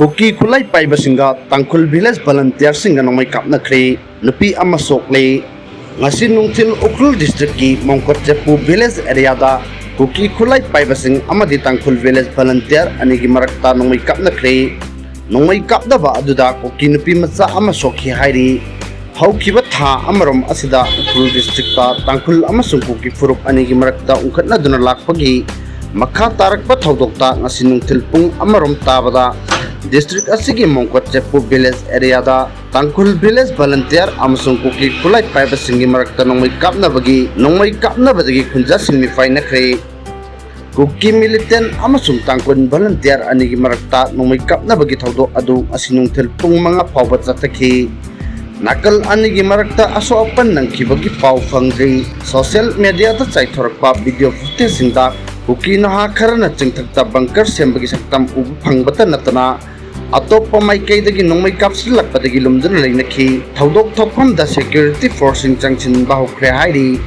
Kuki Kulai Paiba Singa, Tangkhul Village Volunteer Singa Nongmei Kapnakre, Nupi ama Sokle, Ngasi Nungtil Ukrul District ki Mongkot Jepu Village area da, Kuki Kulai Paiba Sing Amadi Tangkhul Village Volunteer Anigi Marakta Nongmei Kapnakre, Nongmei Kapnaba Aduda Kuki Nupi Matsa ama Sokhi Hairi, Haukiba Tha Amarom Asida Ukrul District ta Tangkhul amasung Kuki Furup Anigi Marakta Ungkatna Duna Lakpagi, Makha Tarakpa Thaudokta Ngasi Nungtil Pung Amarom Tabada, District Asigi Mongkot Jepu Village area da Tangkhul Village Volunteer amasung Kuki Kulai Paiba Singi Marakta Nongmei Kapnaba dagi Khunja Singmi Fainakre Kuki Militant amasung Tangkhul Volunteer anigi Marakta Nongmei Kapnaba gi Thaudok adu asinung Pung mga Pauba Chataki Nakal anigi Marakta aso apan nang kibagi pau fangri social media ta chaithorakpa video footage singda Kuki naha kharana chingthakta bunker sembagi saktam ubu phangbata natana Atop pamaikay dagi Nongmei Kapsilak padagi lumdun lainaki Thaudok thokpam da security forcing changchin bahukre hairi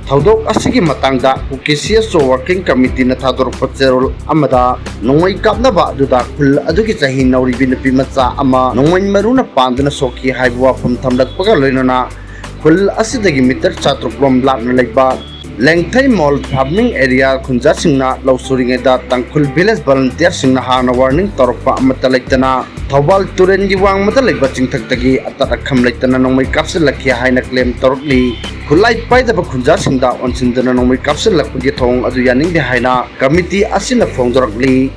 Thaudok asigi matangda Kuki CSO working committee na thadorok patserol amada Nongmei Kapnaba aduda khul adugi chahi nauri binapi matsa ama Nongmei maruna pandana sokhi haibwa phum thamlakpaga loinana khul asidagi meter chatruprom lakna laiba Lengthai Mall Farming Area Khunja Singna Lausuringa da Tangkhul Village Volunteer Singna Hana warning Torpa Amata Laitana Thawal Turen Giwang Mata Laiba Chingthaktagi Atarakham Laitana Nongmei Kapsilakhi Haina claim Torli Khulai Pai da Khunja Singda Onsindana Nongmei Kapsilakhi Thong Adu Yaning de Haina Committee Asina Phongdorakli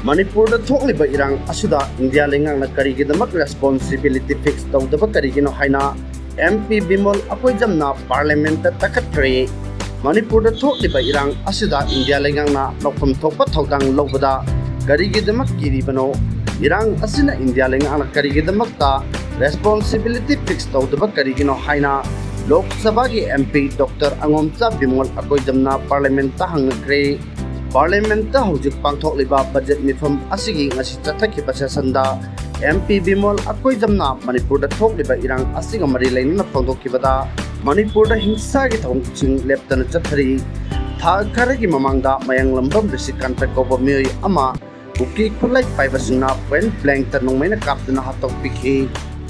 Manipur da thokliba irang asuda India lengang na karigidamak responsibility fix tawdaba karigino haina MP Bimol apoijamna parliament ta takatre Manipur da thokliba irang asida India lengangna lokham thokpa thodang lobada karigidamak kiribano irang asina India lengangna karigidamak ta responsibility fix tawdaba karigino haina Lok Sabha gi MP Dr. Angomcha Bimol apoijamna parliament ta hangakre Parliament ta hojik pangthokliba budget mifam asigi ngasi chathakhiba sesanda MP Bimol apoijamna Manipur da thokliba irang asiga mari lainna phongdokkibada Manipur da hingsa gi thongching leptana chathari tha kharagi mamangda mayang lambam risikanta koba miyoi ama Kuki Kulai Paiba Singna point blank ta Nongmei Kapnaba hatok pikhi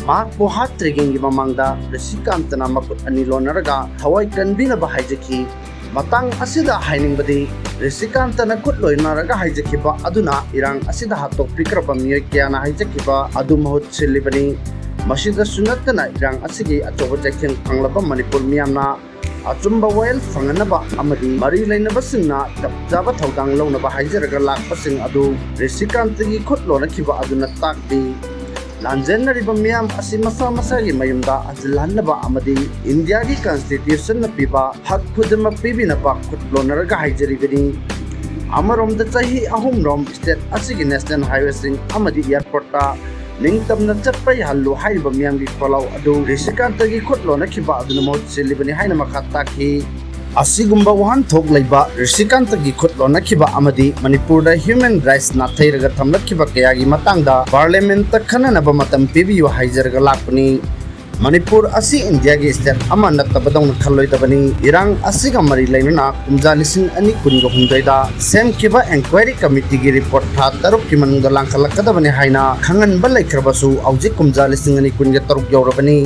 ma ko hat triging gi mamangda risikantana makut ani lonaraga thawai kanbina ba haijaki matang asida hainingbadi risikantana kut loinaraga haijakiba aduna irang asida hatok pikraba miyoi kyana haijakiba adu mahut silibani Masida sunatana irang asigi achoba jakheng panglaba Manipur miyamna achumba wail fanganaba amadi mari lainaba singna tapjaba thodang launaba haijaraga lakpasing adu risikantagi khutlona khiba aduna takdi lanjenariba miyam asi masa gi mayumda ajlanaba amadi India gi constitution na piba hak khudma pibinaba khutlonaraga haijaribani amaromda chahi ahumrom state asigi national highway sing amadi airport ta Ningtamna chatpa yahallu haiba miyamgi kholau adu risikantagi khutlona khiba aduna mot silibani haina makhatakhi asigumba wahan thok laiba risikantagi khutlona khiba amadi Manipur da human rights na thairaga thamlakhiba kayagi matangda parliament ta khananaba matam pibiyu haijarga lakpani Manipur asi India gi state ama natabadong khalloidabani irang asiga mari lainana kumja lising ani kungo hundaida sem kiba inquiry committee gi report tha taruk ki manungda langkhalakadabani haina khangan balai kharbasu auji kumja lising ani kunga taruk yorabani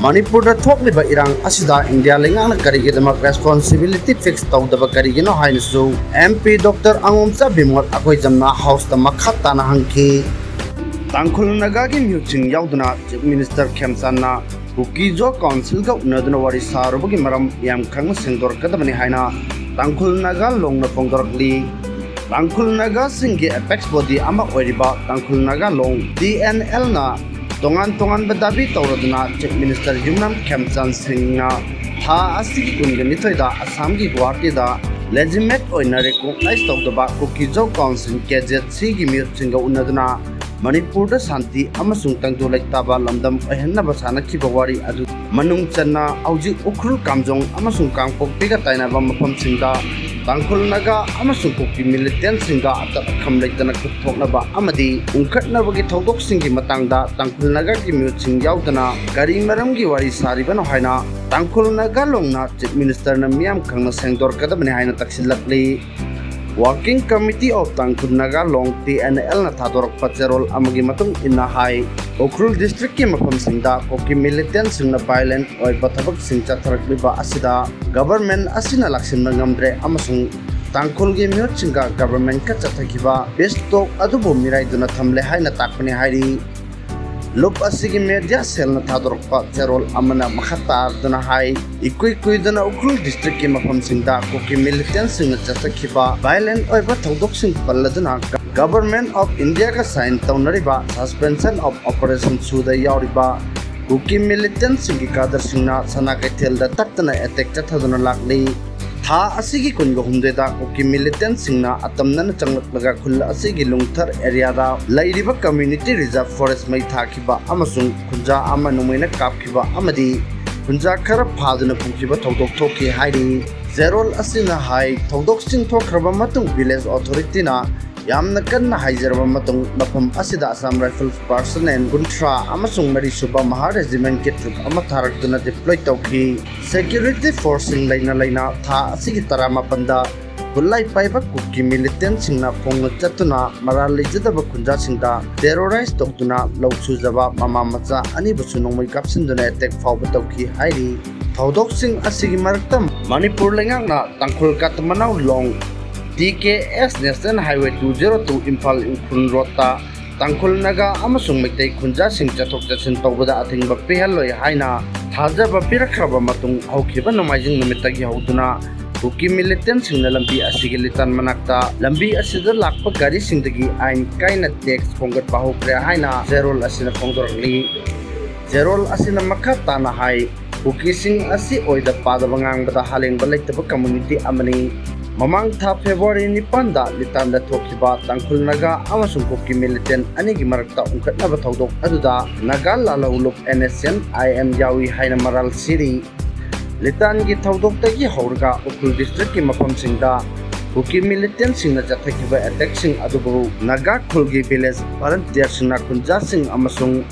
Manipur da thokliba irang asida India lengana karigi damak responsibility fix tawdaba karigi no hainasu MP Dr. Angomcha Bimol akoi jamna house ta makhatta na hangki Tangkhul Nagagi Muching Yaudana Chief Minister Kemsanna Kukizo Council ga unaduna Wari Saruba gi maram yam khang SENGDORAKKADABNI haina Tangkhul Naga long na phongdorakli Tangkhul Naga singi apex body ama oiriba Tangkhul Naga long DNL na tongan badabi tawraduna Chief Minister Yumnam Kemsan Singna tha asigi kungani thoida Assam gi Guwahati da legitimate oina recognize tawdaba Kukizo Council KZ3 gi muching ga unaduna Manipur da Santi amasung tangdo laitaba lamdam ahenna basana khiba wari adu manung channa auji ukrul kamjong amasung kangpok biga tainaba mafam singda Tangkhul Naga amasung Kuki militant singda atat kham laitana kuthoknaba amadi ungkhatnabagi thodok singi matangda Tangkhul Naga gi muching yaudana gari maram gi wari saribano haina Tangkhul Naga longna Chief Minister na miyam khangna SENGDORAKKADABNI haina taksilakli Working Committee of Tangkhul Naga Long TNL na thadorak pacherol amagi matung ina hai Ukrul District ki mafam singda Kuki militant singna violent oi bathabak sing chatharakliba asida government asina laksin ngamdre amasung Tangkhul gi miyot singa government ka chathakiba bestok adubo mirai duna thamle haina takpani hairi Loop asigi media cell na thadorak pacherol amana makhatar duna hai ikui duna Ukrul District ki mafam singda Kuki militant singna chathakiba violent oi bathabak sing palladuna Government of India ka sign taunariba suspension of operation suda yauriba Kuki militant singi kadar singna sana kaithel da taktana attack chathaduna lakli tha asigi kunga humdeda Kuki militant singna atamna changlaklaga khulla asigi lungthar area da lairiba community reserve forest mai thakiba amasung kunja ama numaina kapkiba amadi kunja khara phaduna pungkiba thodok thoki hairi zerol asina hai thodok sing thokraba matung village authority na Yamna kanna haizaraba matung mafam asida Assam Rifles Personnel Guntra amasung Mari Suba Maha Regiment ki troop ama tharakduna deploy tawki security forcing laina tha asigi tarama panda Bulai paiba Kuki militant singna phongna chatuna marali jadaba kunja singda terrorize tokduna lawsu jaba mama macha ani busu Nongmei kapsinduna attack fawba tawki hairi thodok sing asigi maraktam Manipur lengakna Tangkhul Kapnaba long DKS National Highway 202 Imphal Ukhun Rota Tangkhul Naga amasung Maitai Khunja sing chathok chachin tawbada athingba pihaloi haina thajaba pirakraba matung haukiba nomaijing numitagi hauduna Kuki militant singna lambi asigi litan manakta lambi asida lakpa gari singdagi ain kaina tax phongat bahukre haina zerol asina phongdorli zerol asina makata na hai Kuki sing asi oida padabangang bada haleng balaitaba community amani Mamang tha February ni panda litanda thokiba Tangkhul Naga amasung Kuki militant anigi marakta ungkatnaba thodok aduda Naga lalawlup NSN IM yawi haina maral siri litan gi thodok tagi haurga Ukrul district ki mafam singda Kuki militant singna chathakiba attack sing adubu Naga khulgi village volunteer singna kunja sing amasung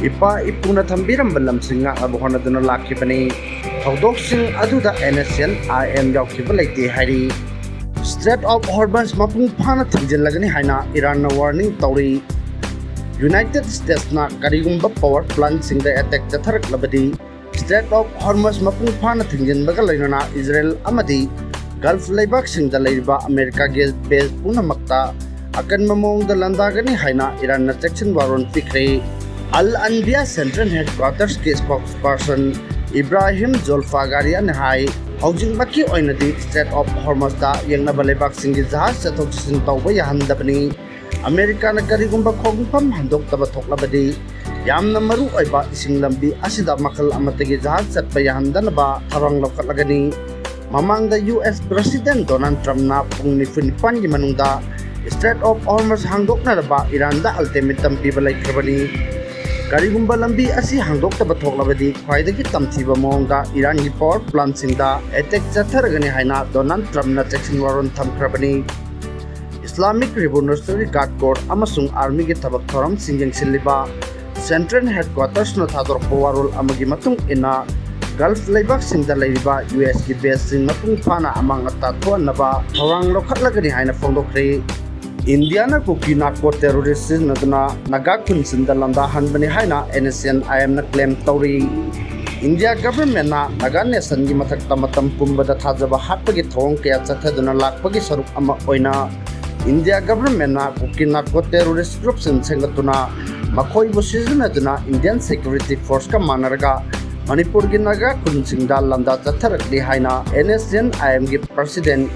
ipa ipuna thambiram balam singa abuhana duna lakhibani thodok sing aduda NSN IM yaukhiba leite hairi Strait of Hormuz mapung phana thinjilagani haina Iran na warning tauri United States na karigumba power plant singda attack chatharak labadi Strait of Hormuz mapung phana thinjinbaga lainana Israel amadi Gulf laibak singda lairiba America ge base punamakta akan mamong da landagani haina Iran na section waron pikre Al Anbiya Central Headquarters ke spokesperson Ibrahim Zolfagarian hai Housing Baki oinadi Strait of Hormuz da yangna balebak singi jahaz chathok chasin tawba yahandabani America na karigumba khongpam handok taba thoklabadi yamna maru oiba ising lambi asida makal amatagi jahaz chatpa yahandanaba tharang lokatlagani mamangda US President Donald Trump na pungni funipan gi manungda Strait of Hormuz hangdokna raba Iran da ultimatum pibalai krabani Karigumba lambi asi hangdok taba thoklabadi khwaidagi tamthiba mawngda Iran gi power plant singda attack chatharagani haina Donald Trump na section waron thamkrabani Islamic Revolutionary Guard Corps amasung army gi thabak thoram singjeng siliba Central Headquarters no thadorpa warol amagi matung ina Gulf laibak singda lairiba US gi base sing mapung phana amang atta thonaba thawang lokhatlagani haina phongdokre Indiana Kuki narco terrorists naduna Naga Kunsinda landa hanbani haina NSN IM na claim tauri India government na Naga nation gi mathakta matam pumbada thajaba hatpagi thong kaya chathaduna lakpagi saruk ama oina India government na Kuki narco terrorist groups sengatuna makhoi bu siznaduna Indian security force ka manarga Manipur gi Naga Kunsingda landa chatharakli haina NSN IM gi president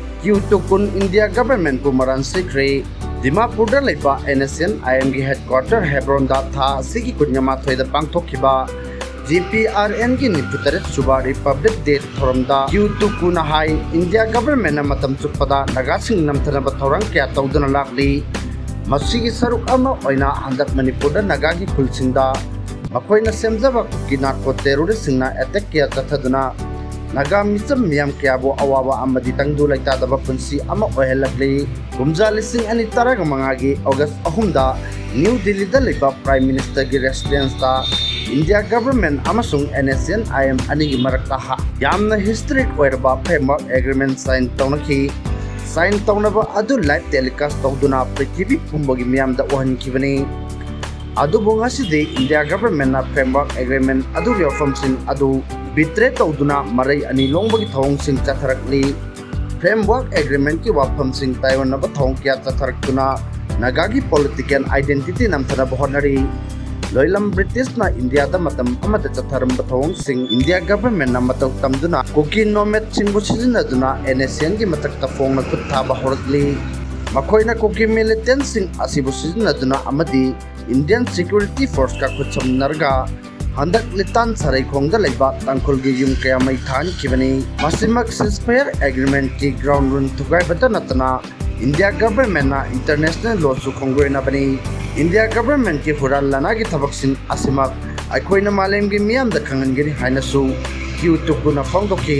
Kun India government ku maran sikre Dimapur da leiba NSN IM gi headquarter Hebron da tha sigi kunyama thoida pangthokhiba GPRN gi niputare suba Republic Day thoramda Kun na hai India government na matam chukpada Naga sing namthana ba thorang kya tawduna lakli masigi saruk ama oina handak Manipur da Naga gi khulsingda makoina semjaba Kuki narco terrorist singna attack kya chathaduna Naga misam miyam kiyabo awawa amadi tangdu laita daba punsi ama ohelakli gumja lising ani taraga mangagi August 3 da New Delhi da liba Prime Minister gi residence da India government amasung NSN IM ani gi marakta ha yamna historic oirba framework agreement sign tawnaki sign taunaba adu live telecast tauduna prithvi pumbagi miyamda ohankibani adu bongaside India government na framework agreement adu reformsing adu bitre tauduna marai ani longbagi thawngsing chatharakli framework agreement ki wafamsing taiwan na bathong kya chatharakuna nagagi political identity namthana bohonari loilam British na India da matam amata chatharam bathong sing India government na mataw tamduna Kuki nomet singbu sizinaduna NSN gi matak ta fong na kutta bahoratli makoina Kuki militant sing asibu sizinaduna amadi Indian Security Force ka khutsam narga handak litan sarai khongda leiba tangkhul gi yung kaya mai than kibani masimak ceasefire agreement ki ground run thugai bata natana India government na international law su khongoi na bani India government ki hural lana gi thabak sin asimak aikoina malem gi miyam da khangan gi haina su YouTube na phongdoki